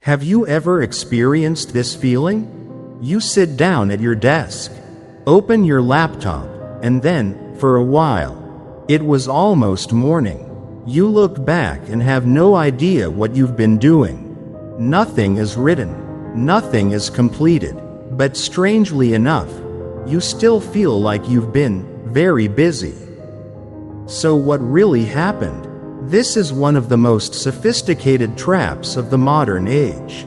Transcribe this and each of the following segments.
Have you ever experienced this feeling? You sit down at your desk, open your laptop, and then, for a while, it was almost morning. You look back and have no idea what you've been doing. Nothing is written, nothing is completed, but strangely enough, you still feel like you've been very busy. So what really happened? This is one of the most sophisticated traps of the modern age.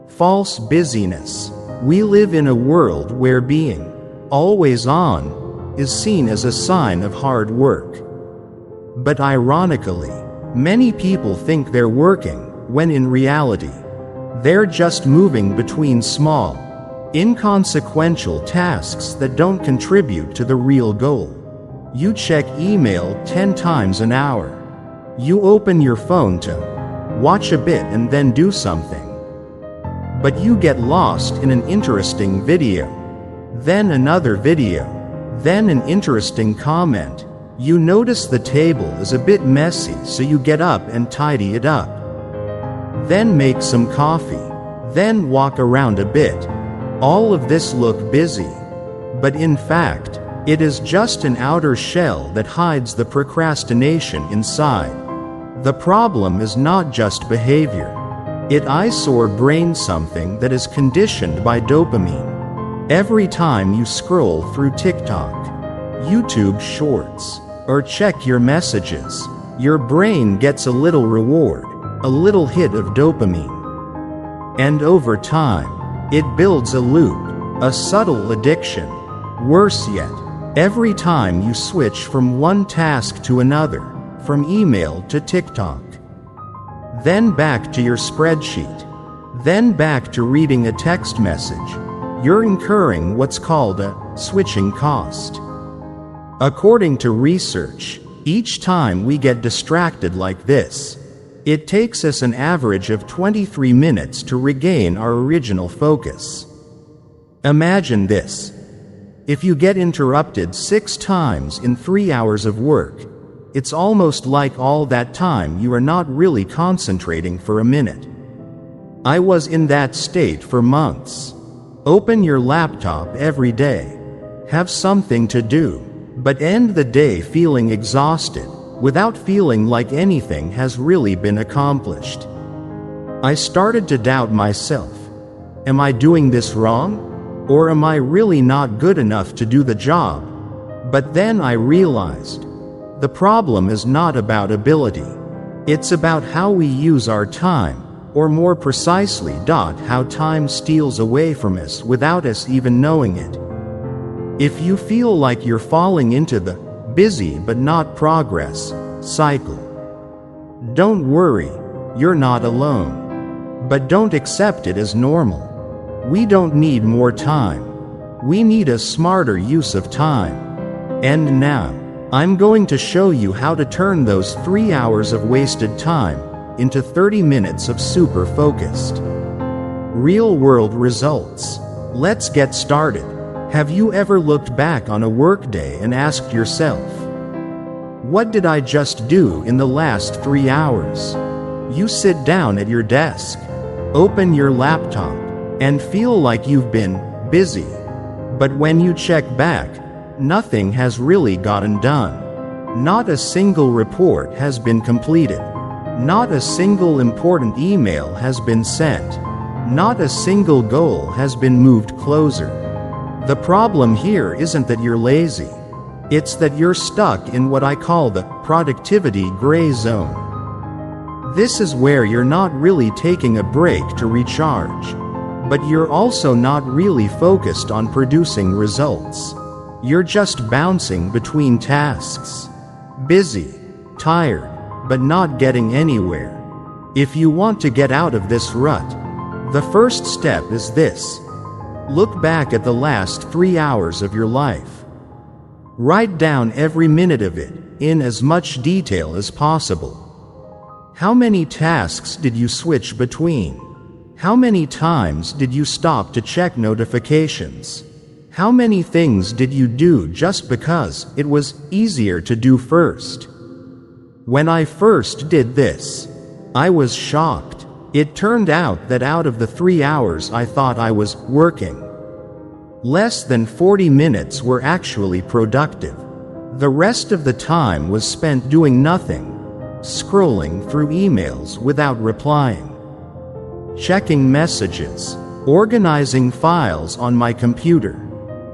False busyness. We live in a world where being always on is seen as a sign of hard work. But ironically, many people think they're working, when in reality, they're just moving between small, inconsequential tasks that don't contribute to the real goal. You check email 10 times an hour. You open your phone to watch a bit and then do something. But you get lost in an interesting video, then another video, then an interesting comment. You notice the table is a bit messy, so you get up and tidy it up. Then make some coffee, then walk around a bit. All of this look busy, but in fact, it is just an outer shell that hides the procrastination inside. The problem is not just behavior. It is our brain, something that is conditioned by dopamine. Every time you scroll through TikTok, YouTube Shorts, or check your messages, your brain gets a little reward, a little hit of dopamine. And over time, it builds a loop, a subtle addiction. Worse yet, every time you switch from one task to another, from email to TikTok, then back to your spreadsheet, then back to reading a text message, you're incurring what's called a switching cost. According to research, each time we get distracted like this, it takes us an average of 23 minutes to regain our original focus. Imagine this. If you get interrupted 6 times in 3 hours of work, it's almost like all that time you are not really concentrating for a minute. I was in that state for months. Open your laptop every day, have something to do, but end the day feeling exhausted, without feeling like anything has really been accomplished. I started to doubt myself. Am I doing this wrong? Or am I really not good enough to do the job? But then I realized, the problem is not about ability. It's about how we use our time, or more precisely, how time steals away from us without us even knowing it. If you feel like you're falling into the busy but not progress cycle, don't worry, you're not alone. But don't accept it as normal. We don't need more time. We need a smarter use of time. And now, I'm going to show you how to turn those 3 hours of wasted time into 30 minutes of super focused, real-world results. Let's get started. Have you ever looked back on a workday and asked yourself, what did I just do in the last 3 hours? You sit down at your desk, open your laptop, and feel like you've been busy. But when you check back, nothing has really gotten done. Not a single report has been completed. Not a single important email has been sent. Not a single goal has been moved closer. The problem here isn't that you're lazy. It's that you're stuck in what I call the productivity gray zone. This is where you're not really taking a break to recharge, but you're also not really focused on producing results. You're just bouncing between tasks. Busy, tired, but not getting anywhere. If you want to get out of this rut, the first step is this. Look back at the last 3 hours of your life. Write down every minute of it, in as much detail as possible. How many tasks did you switch between? How many times did you stop to check notifications? How many things did you do just because it was easier to do first? When I first did this, I was shocked. It turned out that out of the 3 hours I thought I was working, less than 40 minutes were actually productive. The rest of the time was spent doing nothing, scrolling through emails without replying, checking messages, organizing files on my computer,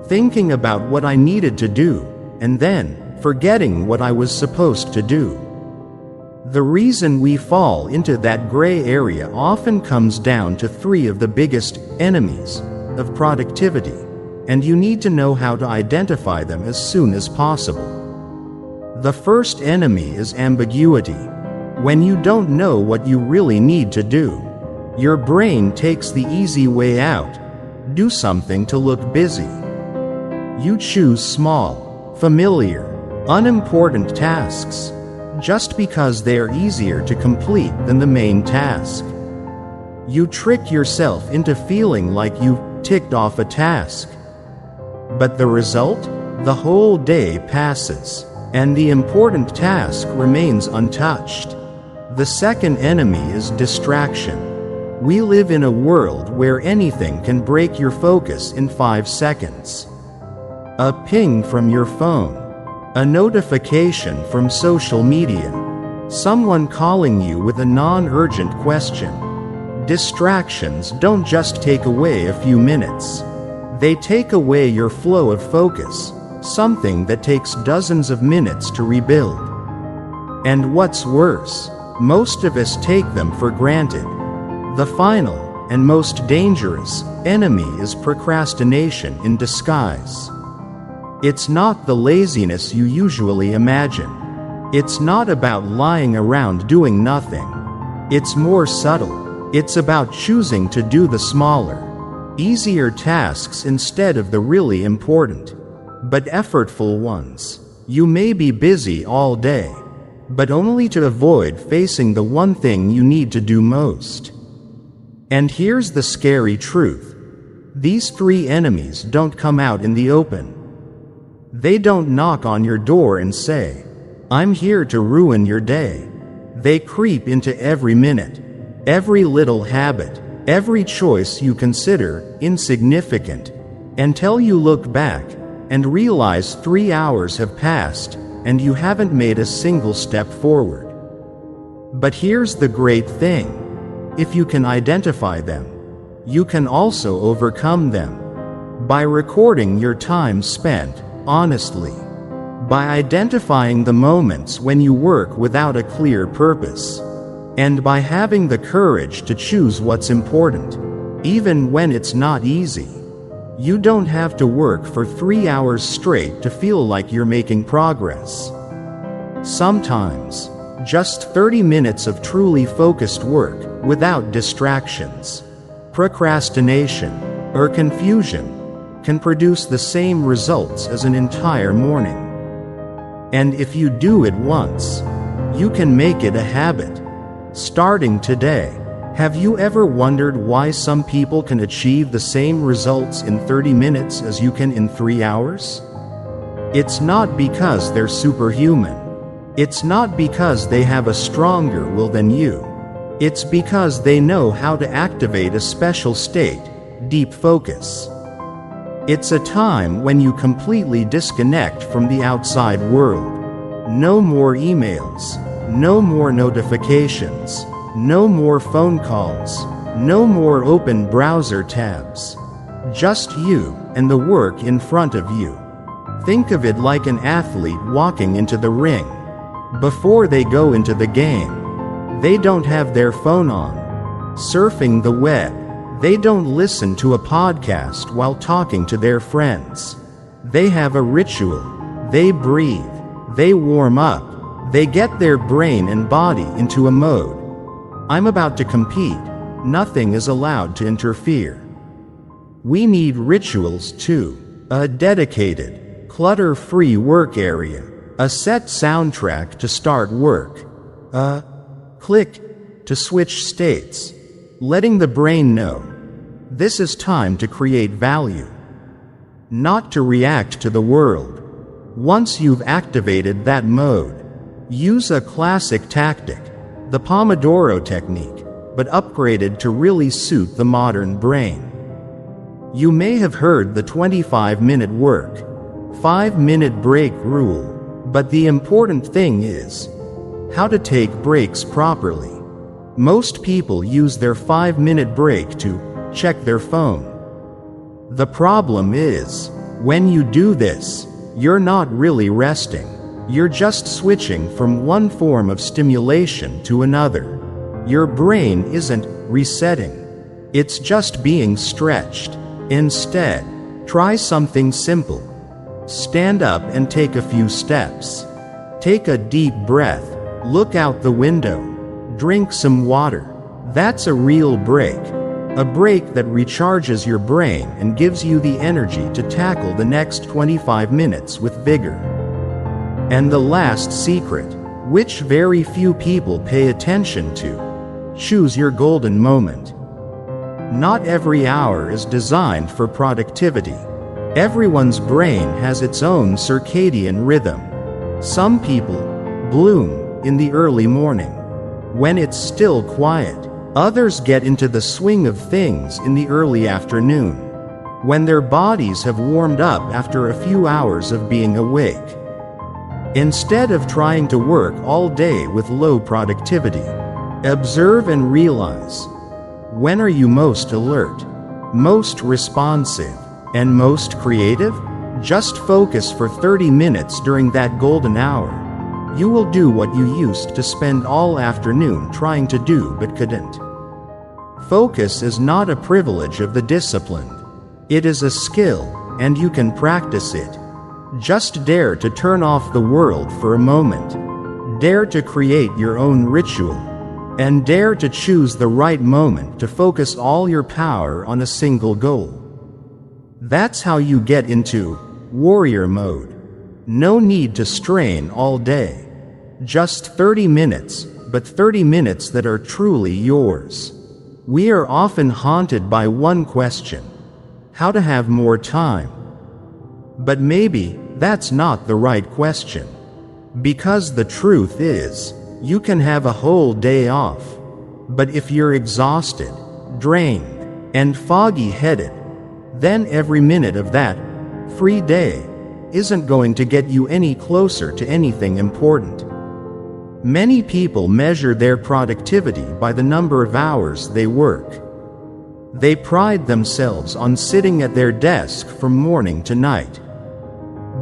thinking about what I needed to do, and then forgetting what I was supposed to do. The reason we fall into that gray area often comes down to 3 of the biggest enemies of productivity, and you need to know how to identify them as soon as possible. The first enemy is ambiguity. When you don't know what you really need to do, your brain takes the easy way out. Do something to look busy. You choose small, familiar, unimportant tasks, just because they are easier to complete than the main task. You trick yourself into feeling like you've ticked off a task. But the result? The whole day passes, and the important task remains untouched. The second enemy is distraction. We live in a world where anything can break your focus in 5 seconds. A ping from your phone, a notification from social media, someone calling you with a non-urgent question. Distractions don't just take away a few minutes. They take away your flow of focus, something that takes dozens of minutes to rebuild. And what's worse, most of us take them for granted. The final, and most dangerous, enemy is procrastination in disguise. It's not the laziness you usually imagine. It's not about lying around doing nothing. It's more subtle. It's about choosing to do the smaller, easier tasks instead of the really important, but effortful ones. You may be busy all day, but only to avoid facing the one thing you need to do most. And here's the scary truth. These 3 enemies don't come out in the open. They don't knock on your door and say, "I'm here to ruin your day." They creep into every minute, every little habit, every choice you consider insignificant, until you look back and realize 3 hours have passed and you haven't made a single step forward. But here's the great thing. If you can identify them, you can also overcome them. By recording your time spent, honestly. By identifying the moments when you work without a clear purpose. And by having the courage to choose what's important, even when it's not easy. You don't have to work for 3 hours straight to feel like you're making progress. Sometimes, just 30 minutes of truly focused work, without distractions, procrastination, or confusion, can produce the same results as an entire morning. And if you do it once, you can make it a habit. Starting today, have you ever wondered why some people can achieve the same results in 30 minutes as you can in 3 hours? It's not because they're superhuman. It's not because they have a stronger will than you. It's because they know how to activate a special state, deep focus. It's a time when you completely disconnect from the outside world. No more emails, no more notifications, no more phone calls, no more open browser tabs. Just you and the work in front of you. Think of it like an athlete walking into the ring. Before they go into the game, they don't have their phone on, surfing the web. They don't listen to a podcast while talking to their friends. They have a ritual. They breathe. They warm up. They get their brain and body into a mode. I'm about to compete. Nothing is allowed to interfere. We need rituals too. A dedicated, clutter-free work area. A set soundtrack to start work. A click to switch states. Letting the brain know, this is time to create value. Not to react to the world. Once you've activated that mode, use a classic tactic, the Pomodoro technique. but upgraded to really suit the modern brain. You may have heard the 25-minute work, 5-minute break rule, but the important thing is how to take breaks properly. Most people use their 5-minute break to check their phone. The problem is, when you do this, you're not really resting. You're just switching from one form of stimulation to another. Your brain isn't resetting. It's just being stretched. Instead, try something simple. Stand up and take a few steps. Take a deep breath. Look out the window. Drink some water. That's a real break. A break that recharges your brain and gives you the energy to tackle the next 25 minutes with vigor. And the last secret, which very few people pay attention to: choose your golden moment. Not every hour is designed for productivity. Everyone's brain has its own circadian rhythm. Some people bloom in the early morning, when it's still quiet. Others get into the swing of things in the early afternoon, when their bodies have warmed up after a few hours of being awake. Instead of trying to work all day with low productivity, observe and realize, when are you most alert, most responsive, and most creative? Just focus for 30 minutes during that golden hour. You will do what you used to spend all afternoon trying to do but couldn't. Focus is not a privilege of the disciplined. It is a skill, and you can practice it. Just dare to turn off the world for a moment. Dare to create your own ritual. And dare to choose the right moment to focus all your power on a single goal. That's how you get into warrior mode. No need to strain all day. Just 30 minutes, but 30 minutes that are truly yours. We are often haunted by one question: how to have more time. But maybe that's not the right question. Because the truth is, you can have a whole day off. But if you're exhausted, drained, and foggy-headed, then every minute of that free day isn't going to get you any closer to anything important. Many people measure their productivity by the number of hours they work. They pride themselves on sitting at their desk from morning to night.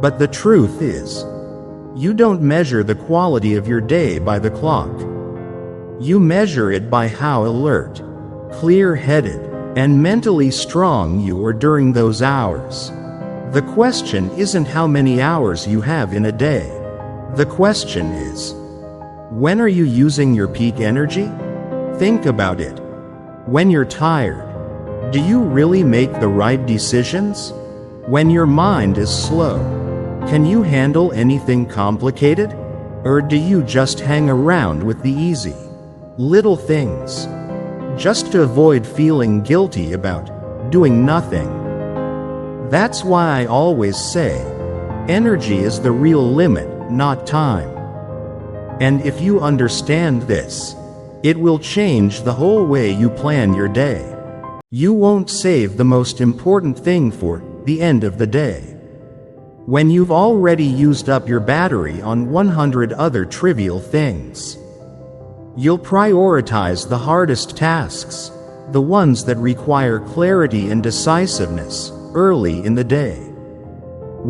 But the truth is, you don't measure the quality of your day by the clock. You measure it by how alert, clear-headed, and mentally strong you are during those hours. The question isn't how many hours you have in a day. The question is, when are you using your peak energy? Think about it. When you're tired, do you really make the right decisions? When your mind is slow, can you handle anything complicated? Or do you just hang around with the easy, little things, just to avoid feeling guilty about doing nothing? That's why I always say, energy is the real limit, not time. And if you understand this, it will change the whole way you plan your day. You won't save the most important thing for the end of the day, when you've already used up your battery on 100 other trivial things. You'll prioritize the hardest tasks, the ones that require clarity and decisiveness, early in the day.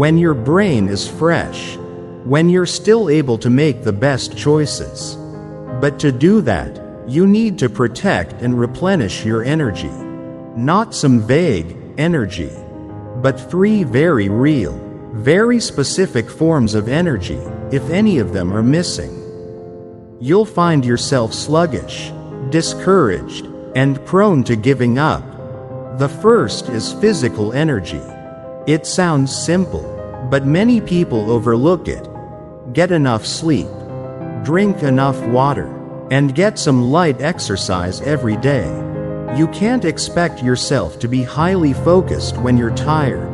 When your brain is fresh, when you're still able to make the best choices. But to do that, you need to protect and replenish your energy. Not some vague energy, but 3 very real, very specific forms of energy. If any of them are missing, you'll find yourself sluggish, discouraged, and prone to giving up. The first is physical energy. It sounds simple, but many people overlook it. Get enough sleep, drink enough water, and get some light exercise every day. You can't expect yourself to be highly focused when you're tired,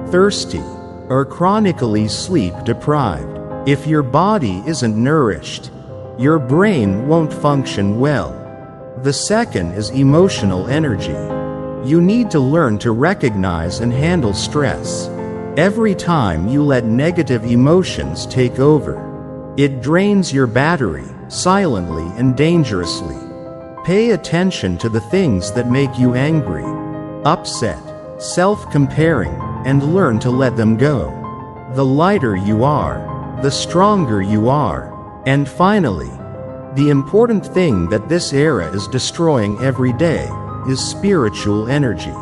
thirsty, or chronically sleep-deprived. If your body isn't nourished, your brain won't function well. The second is emotional energy. You need to learn to recognize and handle stress. Every time you let negative emotions take over, it drains your battery, silently and dangerously. Pay attention to the things that make you angry, upset, self-comparing, and learn to let them go. The lighter you are, the stronger you are. And finally, the important thing that this era is destroying every day is spiritual energy.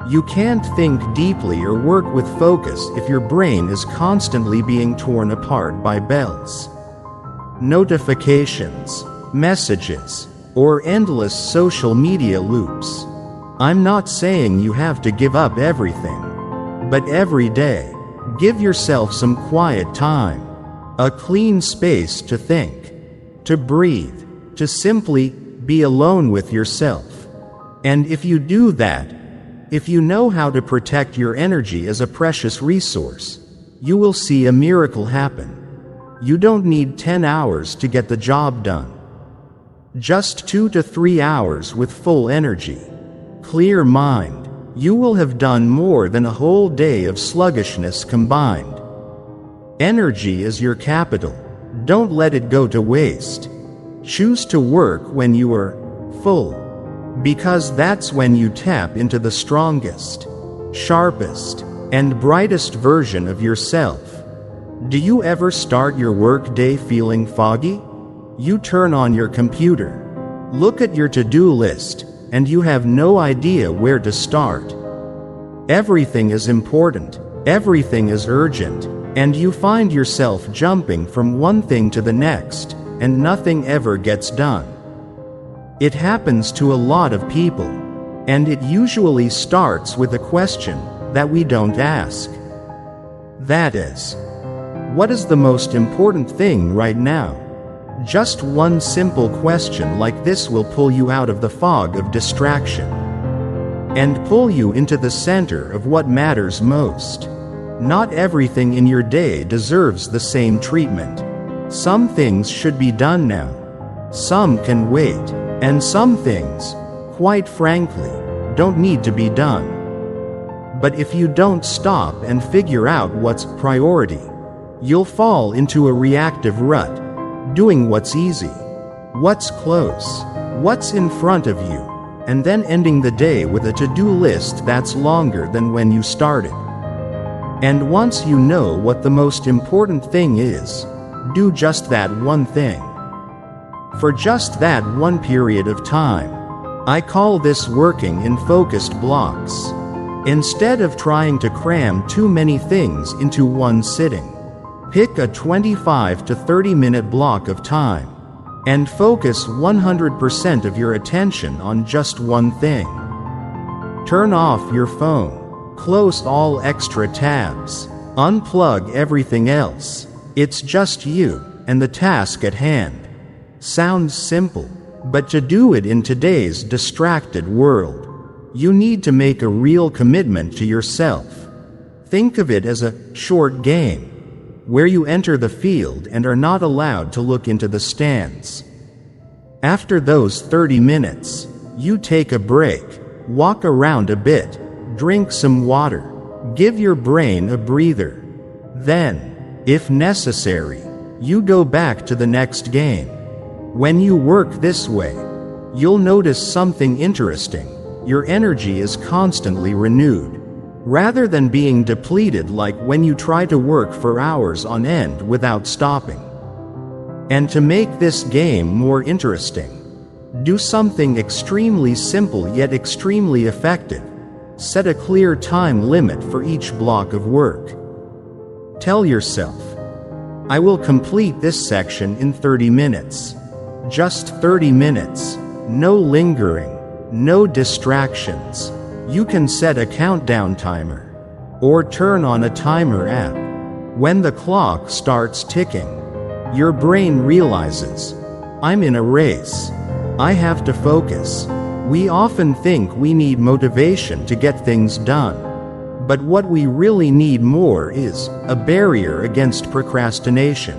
You can't think deeply or work with focus if your brain is constantly being torn apart by bells, notifications, messages, or endless social media loops. I'm not saying you have to give up everything, but every day, give yourself some quiet time, a clean space to think, to breathe, to simply be alone with yourself. And if you do that, if you know how to protect your energy as a precious resource, you will see a miracle happen. You don't need 10 hours to get the job done. Just 2 to 3 hours with full energy, clear mind, you will have done more than a whole day of sluggishness combined. Energy is your capital. Don't let it go to waste. Choose to work when you are full, because that's when you tap into the strongest, sharpest, and brightest version of yourself. Do you ever start your work day feeling foggy? You turn on your computer, look at your to-do list, and you have no idea where to start. Everything is important, everything is urgent, and you find yourself jumping from one thing to the next, and nothing ever gets done. It happens to a lot of people, and it usually starts with a question that we don't ask. That is, what is the most important thing right now? Just one simple question like this will pull you out of the fog of distraction and pull you into the center of what matters most. Not everything in your day deserves the same treatment. Some things should be done now. Some can wait. And some things, quite frankly, don't need to be done. But if you don't stop and figure out what's priority, you'll fall into a reactive rut, doing what's easy, what's close, what's in front of you, and then ending the day with a to-do list that's longer than when you started. And once you know what the most important thing is, do just that one thing. For just that one period of time. I call this working in focused blocks. Instead of trying to cram too many things into one sitting, pick a 25 to 30-minute block of time and focus 100% of your attention on just one thing. Turn off your phone, close all extra tabs, unplug everything else. It's just you and the task at hand. Sounds simple, but to do it in today's distracted world, you need to make a real commitment to yourself. Think of it as a short game, where you enter the field and are not allowed to look into the stands. After those 30 minutes, you take a break, walk around a bit, drink some water, give your brain a breather. Then, if necessary, you go back to the next game. When you work this way, you'll notice something interesting. Your energy is constantly renewed, rather than being depleted like when you try to work for hours on end without stopping. And to make this game more interesting, do something extremely simple yet extremely effective. Set a clear time limit for each block of work. Tell yourself, I will complete this section in 30 minutes. Just 30 minutes. No lingering, no distractions. You can set a countdown timer, or turn on a timer app. When the clock starts ticking, your brain realizes, I'm in a race. I have to focus. We often think we need motivation to get things done. But what we really need more is a barrier against procrastination.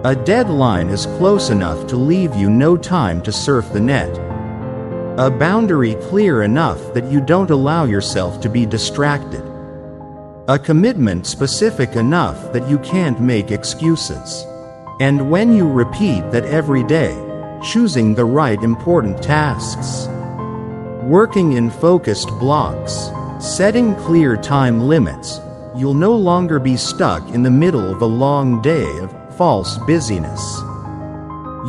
A deadline is close enough to leave you no time to surf the net. A boundary clear enough that you don't allow yourself to be distracted. A commitment specific enough that you can't make excuses. And when you repeat that every day, choosing the right important tasks, working in focused blocks, setting clear time limits, you'll no longer be stuck in the middle of a long day of false busyness.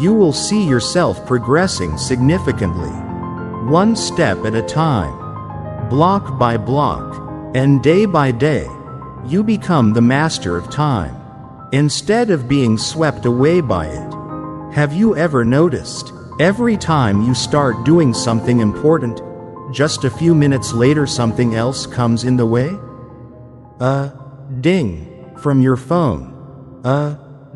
You will see yourself progressing significantly, one step at a time, block by block, and day by day. You become the master of time, instead of being swept away by it. Have you ever noticed, every time you start doing something important, just a few minutes later something else comes in the way? A ding from your phone.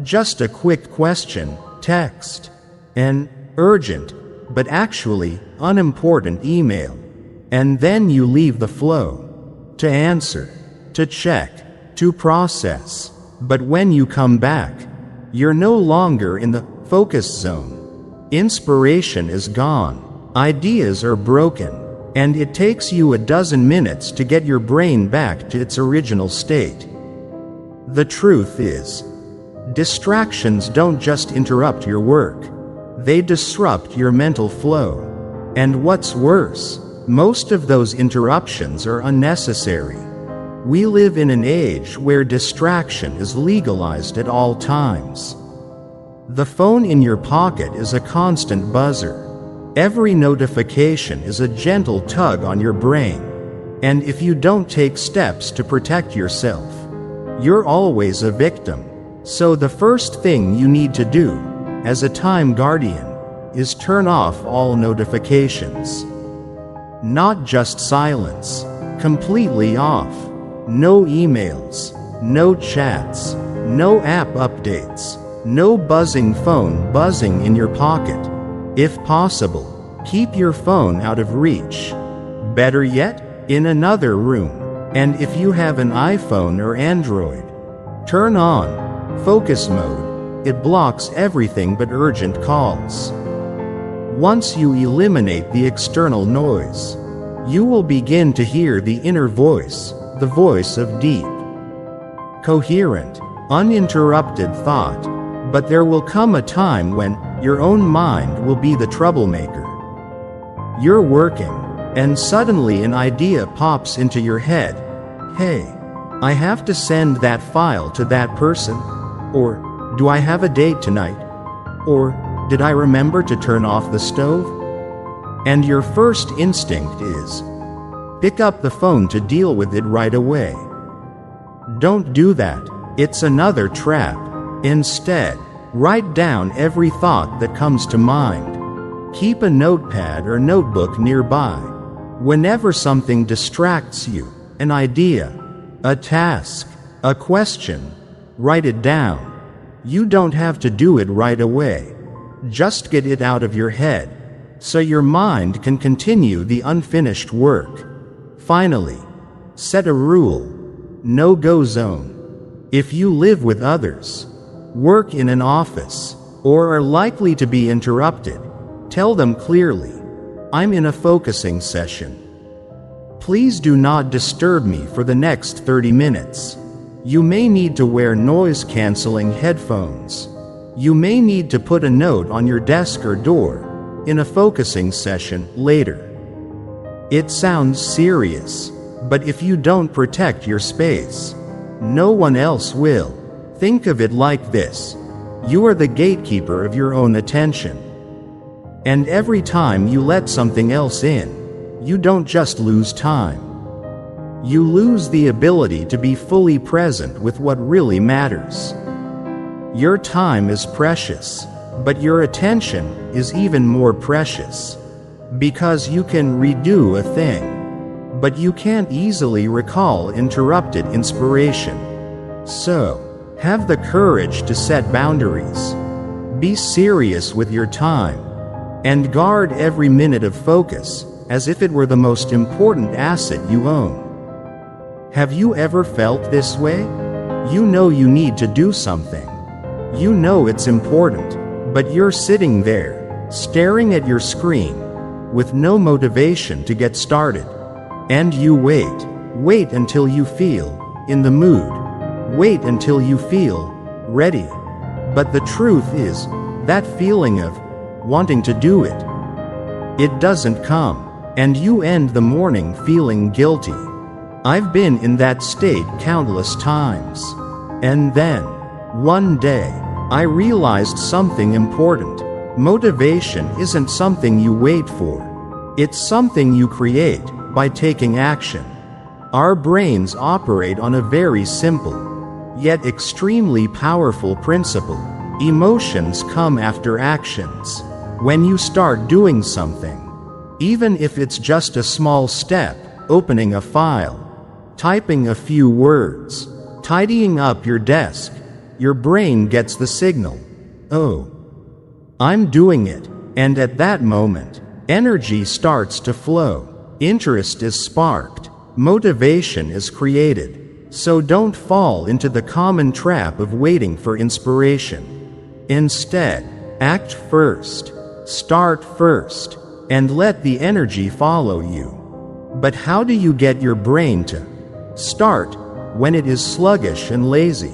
Just a quick question, text. An urgent, but actually unimportant email. And then you leave the flow. To answer, to check, to process. But when you come back, you're no longer in the focus zone. Inspiration is gone. Ideas are broken. And it takes you a dozen minutes to get your brain back to its original state. The truth is, distractions don't just interrupt your work. They disrupt your mental flow. And what's worse, most of those interruptions are unnecessary. We live in an age where distraction is legalized at all times. The phone in your pocket is a constant buzzer. Every notification is a gentle tug on your brain. And if you don't take steps to protect yourself, you're always a victim. So the first thing you need to do, as a time guardian, is turn off all notifications. Not just silence, completely off. No emails, no chats, no app updates, no buzzing phone buzzing in your pocket. If possible, keep your phone out of reach. Better yet, in another room. And if you have an iPhone or Android, turn on focus mode. It blocks everything but urgent calls. Once you eliminate the external noise, you will begin to hear the inner voice, the voice of deep, coherent, uninterrupted thought. But there will come a time when your own mind will be the troublemaker. You're working, and suddenly an idea pops into your head. Hey, I have to send that file to that person. Or, do I have a date tonight? Or, did I remember to turn off the stove? And your first instinct is, pick up the phone to deal with it right away. Don't do that. It's another trap. Instead, write down every thought that comes to mind. Keep a notepad or notebook nearby. Whenever something distracts you, an idea, a task, a question, write it down. You don't have to do it right away. Just get it out of your head, so your mind can continue the unfinished work. Finally, set a rule. No-go zone. If you live with others, work in an office, or are likely to be interrupted, tell them clearly, I'm in a focusing session. Please do not disturb me for the next 30 minutes. You may need to wear noise-canceling headphones. You may need to put a note on your desk or door, in a focusing session later. It sounds serious, but if you don't protect your space, no one else will. Think of it like this. You are the gatekeeper of your own attention. And every time you let something else in, you don't just lose time. You lose the ability to be fully present with what really matters. Your time is precious, but your attention is even more precious. Because you can redo a thing, but you can't easily recall interrupted inspiration. So, have the courage to set boundaries. Be serious with your time, and guard every minute of focus as if it were the most important asset you own. Have you ever felt this way? You know you need to do something, You know it's important, but you're sitting there, staring at your screen, with no motivation to get started. And you wait until you feel in the mood, wait until you feel ready. But the truth is, that feeling of wanting to do it, it doesn't come, and you end the morning feeling guilty. I've been in that state countless times. And then, one day, I realized something important. Motivation isn't something you wait for. It's something you create by taking action. Our brains operate on a very simple, yet extremely powerful principle. Emotions come after actions. When you start doing something, even if it's just a small step, opening a file, typing a few words, tidying up your desk, your brain gets the signal. Oh, I'm doing it. And at that moment, energy starts to flow. Interest is sparked. Motivation is created. So don't fall into the common trap of waiting for inspiration. Instead, act first, start first, and let the energy follow you. But how do you get your brain to start when it is sluggish and lazy?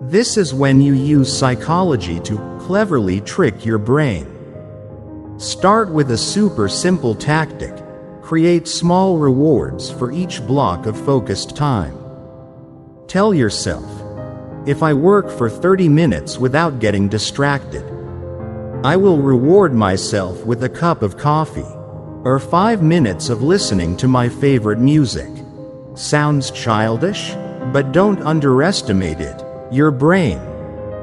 This is when you use psychology to cleverly trick your brain. Start with a super simple tactic. Create small rewards for each block of focused time. Tell yourself, if I work for 30 minutes without getting distracted, I will reward myself with a cup of coffee, or 5 minutes of listening to my favorite music. Sounds childish? But don't underestimate it. Your brain,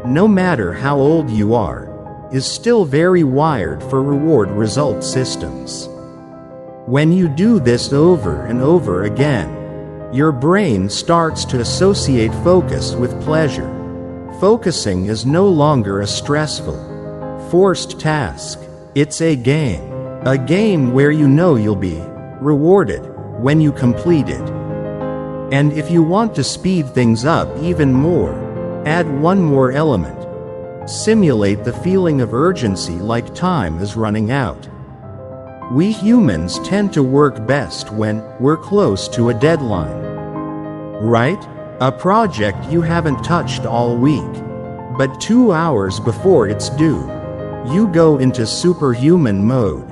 no matter how old you are, is still very wired for reward result systems. When you do this over and over again, your brain starts to associate focus with pleasure. Focusing is no longer a stressful, forced task. It's a game where you know you'll be rewarded when you complete it. And if you want to speed things up even more, add one more element. Simulate the feeling of urgency, like time is running out. We humans tend to work best when we're close to a deadline. Right? A project you haven't touched all week. But 2 hours before it's due, you go into superhuman mode.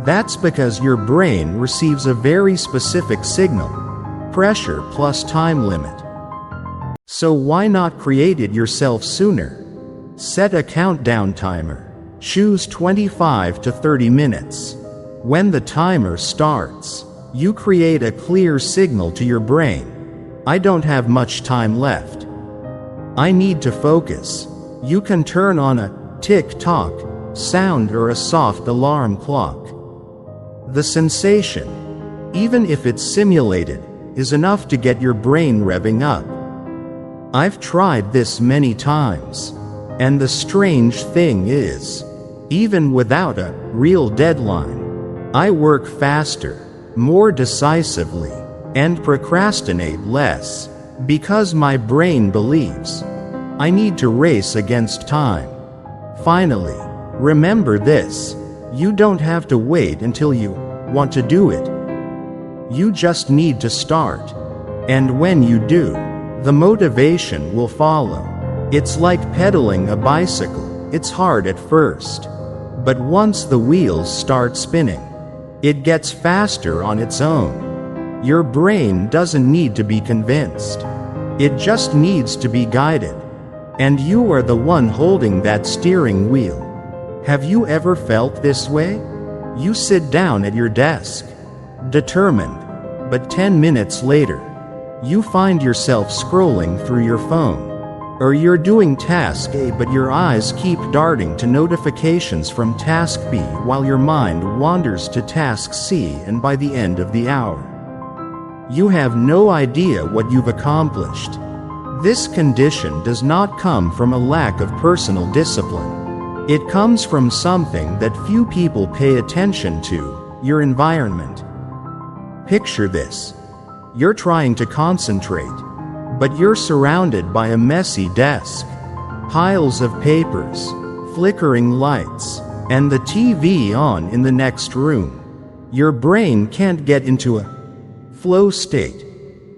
That's because your brain receives a very specific signal: pressure plus time limit. So why not create it yourself sooner? Set a countdown timer. Choose 25 to 30 minutes. When the timer starts, you create a clear signal to your brain. I don't have much time left. I need to focus. You can turn on a tick-tock sound or a soft alarm clock. The sensation, even if it's simulated, is enough to get your brain revving up. I've tried this many times. And the strange thing is, even without a real deadline, I work faster, more decisively, and procrastinate less, because my brain believes I need to race against time. Finally, remember this: you don't have to wait until you want to do it. You just need to start. And when you do, the motivation will follow. It's like pedaling a bicycle. It's hard at first. But once the wheels start spinning, it gets faster on its own. Your brain doesn't need to be convinced. It just needs to be guided. And you are the one holding that steering wheel. Have you ever felt this way? You sit down at your desk, determined, but 10 minutes later, you find yourself scrolling through your phone. Or you're doing task A but your eyes keep darting to notifications from task B while your mind wanders to task C, and by the end of the hour, you have no idea what you've accomplished. This condition does not come from a lack of personal discipline. It comes from something that few people pay attention to: your environment. Picture this. You're trying to concentrate, but you're surrounded by a messy desk, piles of papers, flickering lights, and the TV on in the next room. Your brain can't get into a flow state.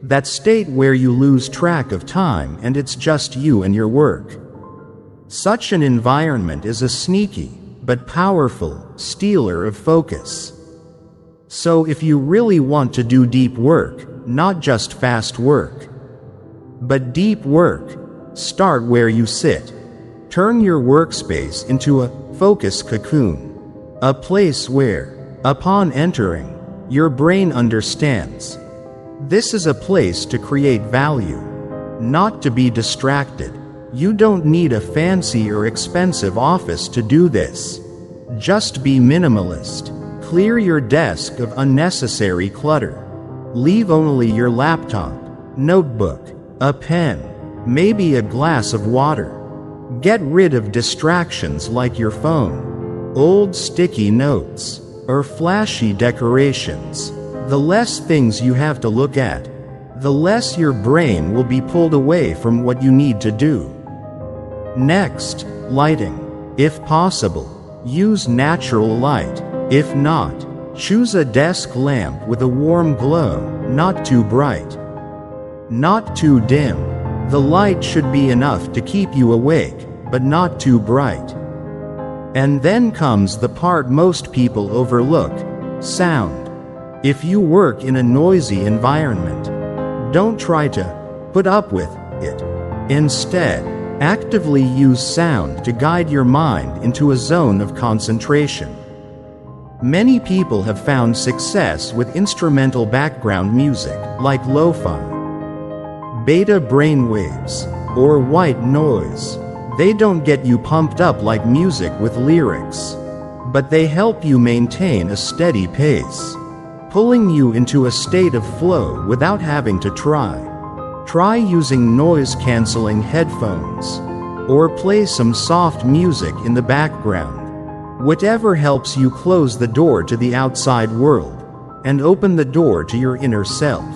That state where you lose track of time and it's just you and your work. Such an environment is a sneaky, but powerful, stealer of focus. So if you really want to do deep work, not just fast work, but deep work, start where you sit. Turn your workspace into a focus cocoon. A place where, upon entering, your brain understands. This is a place to create value, not to be distracted. You don't need a fancy or expensive office to do this. Just be minimalist. Clear your desk of unnecessary clutter. Leave only your laptop, notebook, a pen, maybe a glass of water. Get rid of distractions like your phone, old sticky notes, or flashy decorations. The less things you have to look at, the less your brain will be pulled away from what you need to do. Next, lighting. If possible, use natural light. If not, choose a desk lamp with a warm glow, not too bright, not too dim. The light should be enough to keep you awake, but not too bright. And then comes the part most people overlook: sound. If you work in a noisy environment, don't try to put up with it. Instead, actively use sound to guide your mind into a zone of concentration. Many people have found success with instrumental background music, like lo-fi, beta brainwaves, or white noise. They don't get you pumped up like music with lyrics, but they help you maintain a steady pace, pulling you into a state of flow without having to try. Try using noise-canceling headphones, or play some soft music in the background. Whatever helps you close the door to the outside world, and open the door to your inner self.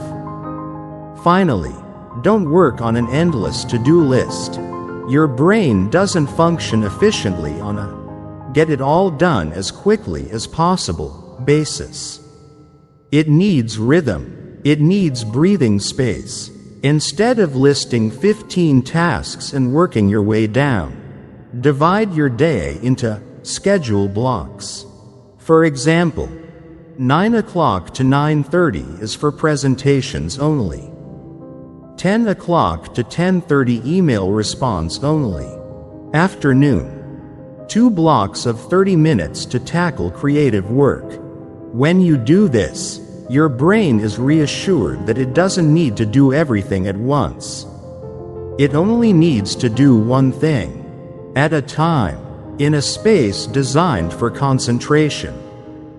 Finally, don't work on an endless to-do list. Your brain doesn't function efficiently on a get-it-all-done as quickly as possible basis. It needs rhythm. It needs breathing space. Instead of listing 15 tasks and working your way down, divide your day into schedule blocks. For example, 9 o'clock to 9:30 is for presentations only. 10 o'clock to 10:30 email response only. Afternoon, 2 blocks of 30 minutes to tackle creative work. When you do this, your brain is reassured that it doesn't need to do everything at once. It only needs to do one thing at a time, in a space designed for concentration.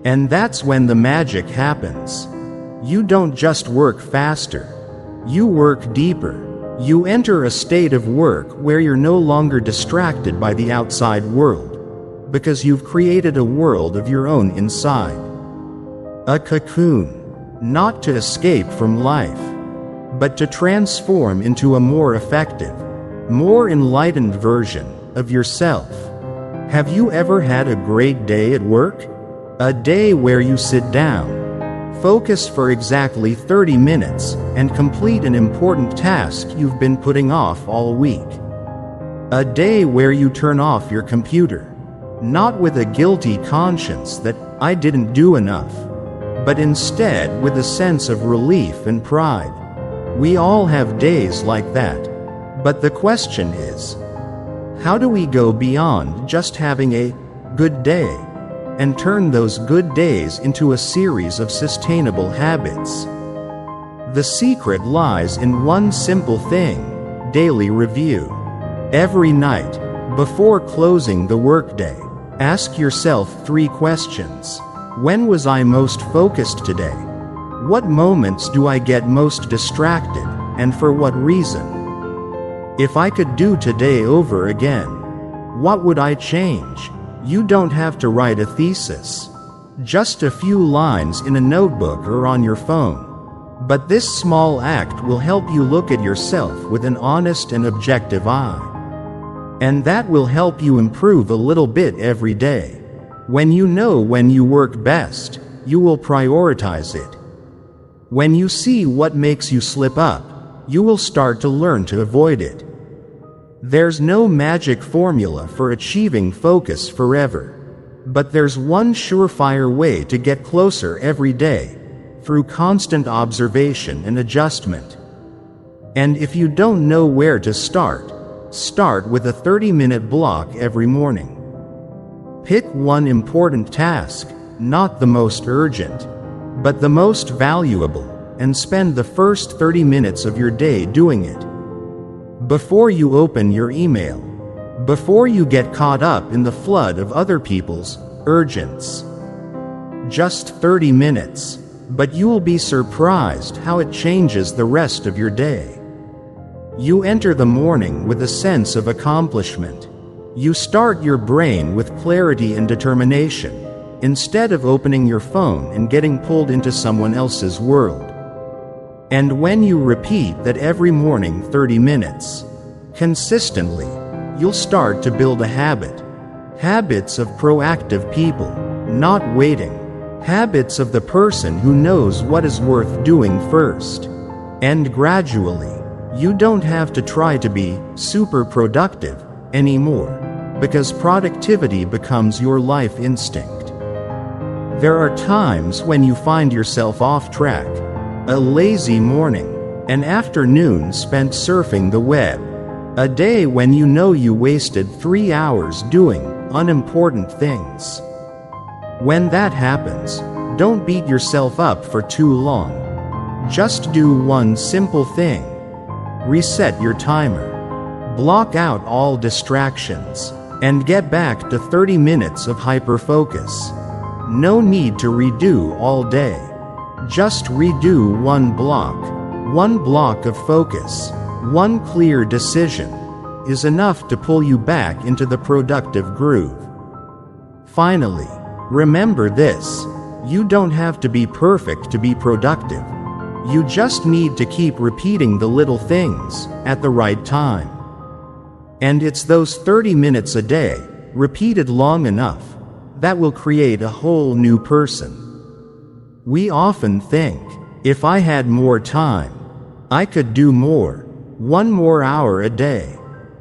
And that's when the magic happens. You don't just work faster, you work deeper. You enter a state of work where you're no longer distracted by the outside world, because you've created a world of your own inside. A cocoon, not to escape from life, but to transform into a more effective, more enlightened version of yourself. Have you ever had a great day at work? A day where you sit down, focus for exactly 30 minutes, and complete an important task you've been putting off all week. A day where you turn off your computer, not with a guilty conscience that I didn't do enough, but instead with a sense of relief and pride. We all have days like that. But the question is, how do we go beyond just having a good day and turn those good days into a series of sustainable habits? The secret lies in one simple thing: daily review. Every night, before closing the workday, ask yourself 3 questions. When was I most focused today? What moments do I get most distracted, and for what reason? If I could do today over again, what would I change? You don't have to write a thesis, just a few lines in a notebook or on your phone. But this small act will help you look at yourself with an honest and objective eye. And that will help you improve a little bit every day. When you know when you work best, you will prioritize it. When you see what makes you slip up, you will start to learn to avoid it. There's no magic formula for achieving focus forever. But there's one surefire way to get closer every day, through constant observation and adjustment. And if you don't know where to start with a 30-minute block every morning. Pick one important task, not the most urgent, but the most valuable, and spend the first 30 minutes of your day doing it. Before you open your email, before you get caught up in the flood of other people's urgents. Just 30 minutes, but you'll be surprised how it changes the rest of your day. You enter the morning with a sense of accomplishment. You start your brain with clarity and determination, instead of opening your phone and getting pulled into someone else's world. And when you repeat that every morning 30 minutes, consistently, you'll start to build a habit. Habits of proactive people, not waiting. Habits of the person who knows what is worth doing first. And gradually, you don't have to try to be super productive anymore, because productivity becomes your life instinct. There are times when you find yourself off track. A lazy morning, an afternoon spent surfing the web, a day when you know you wasted 3 hours doing unimportant things. When that happens, don't beat yourself up for too long. Just do one simple thing. Reset your timer. Block out all distractions, and get back to 30 minutes of hyper-focus. No need to redo all day. Just redo one block of focus, one clear decision, is enough to pull you back into the productive groove. Finally, remember this: you don't have to be perfect to be productive. You just need to keep repeating the little things at the right time. And it's those 30 minutes a day, repeated long enough, that will create a whole new person. We often think, if I had more time, I could do more. 1 more hour a day,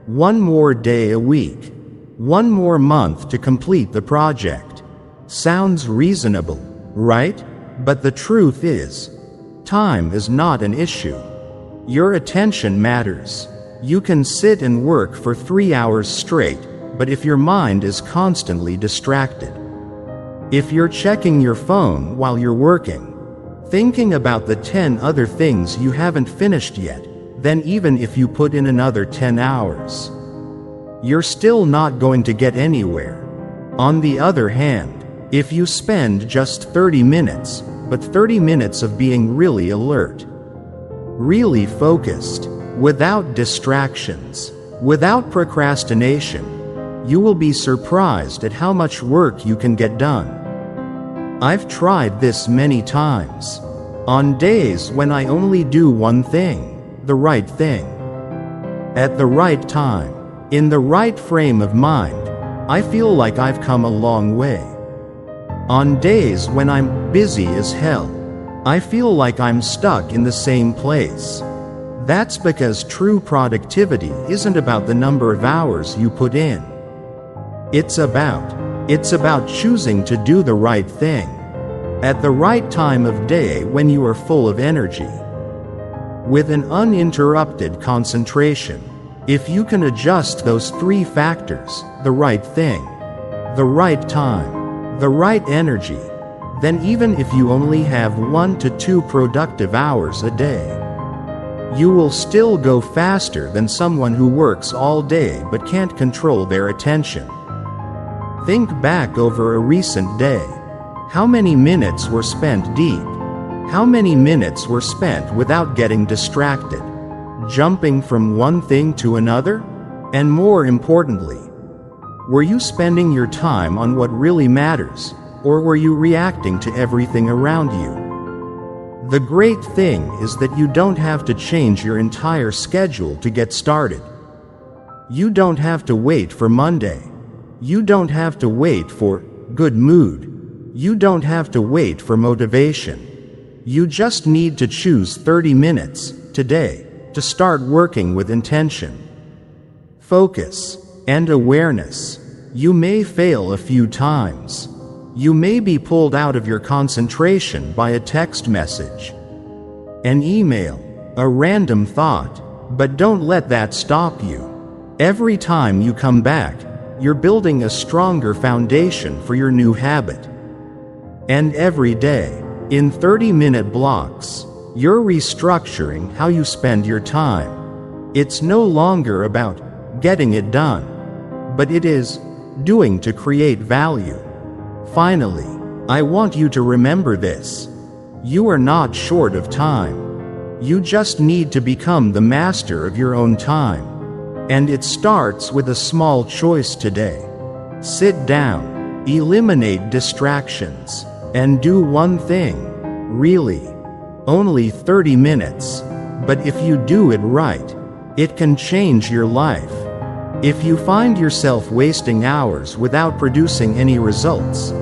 1 more day a week, 1 more month to complete the project. Sounds reasonable, right? But the truth is, time is not an issue. Your attention matters. You can sit and work for 3 hours straight, but if your mind is constantly distracted, if you're checking your phone while you're working, thinking about the 10 other things you haven't finished yet, then even if you put in another 10 hours, you're still not going to get anywhere. On the other hand, if you spend just 30 minutes, but 30 minutes of being really alert, really focused, without distractions, without procrastination, you will be surprised at how much work you can get done. I've tried this many times. On days when I only do one thing, the right thing, at the right time, in the right frame of mind, I feel like I've come a long way. On days when I'm busy as hell, I feel like I'm stuck in the same place. That's because true productivity isn't about the number of hours you put in. It's about choosing to do the right thing, at the right time of day when you are full of energy, with an uninterrupted concentration. If you can adjust those 3 factors, the right thing, the right time, the right energy, then even if you only have 1 to 2 productive hours a day, you will still go faster than someone who works all day but can't control their attention. Think back over a recent day. How many minutes were spent deep? How many minutes were spent without getting distracted, jumping from one thing to another? And more importantly, were you spending your time on what really matters, or were you reacting to everything around you? The great thing is that you don't have to change your entire schedule to get started. You don't have to wait for Monday. You don't have to wait for good mood. You don't have to wait for motivation. You just need to choose 30 minutes today to start working with intention, focus, and awareness. You may fail a few times. You may be pulled out of your concentration by a text message, an email, a random thought, but don't let that stop you. Every time you come back, you're building a stronger foundation for your new habit. And every day, in 30-minute blocks, you're restructuring how you spend your time. It's no longer about getting it done, but it is doing to create value. Finally, I want you to remember this. You are not short of time. You just need to become the master of your own time. And it starts with a small choice today. Sit down, eliminate distractions, and do one thing. Really. Only 30 minutes. But if you do it right, it can change your life. If you find yourself wasting hours without producing any results,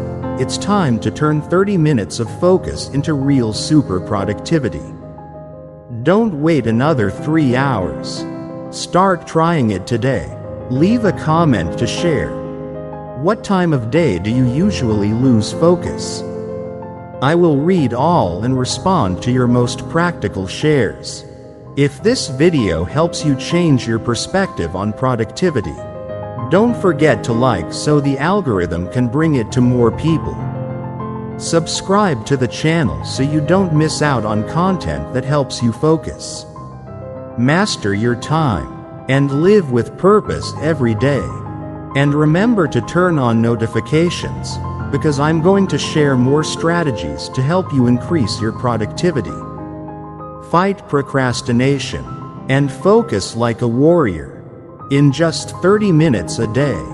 it's time to turn 30 minutes of focus into real super productivity. Don't wait another 3 hours. Start trying it today. Leave a comment to share. What time of day do you usually lose focus? I will read all and respond to your most practical shares. If this video helps you change your perspective on productivity, don't forget to like so the algorithm can bring it to more people. Subscribe to the channel so you don't miss out on content that helps you focus. Master your time and live with purpose every day. And remember to turn on notifications, because I'm going to share more strategies to help you increase your productivity. Fight procrastination and focus like a warrior in just 30 minutes a day.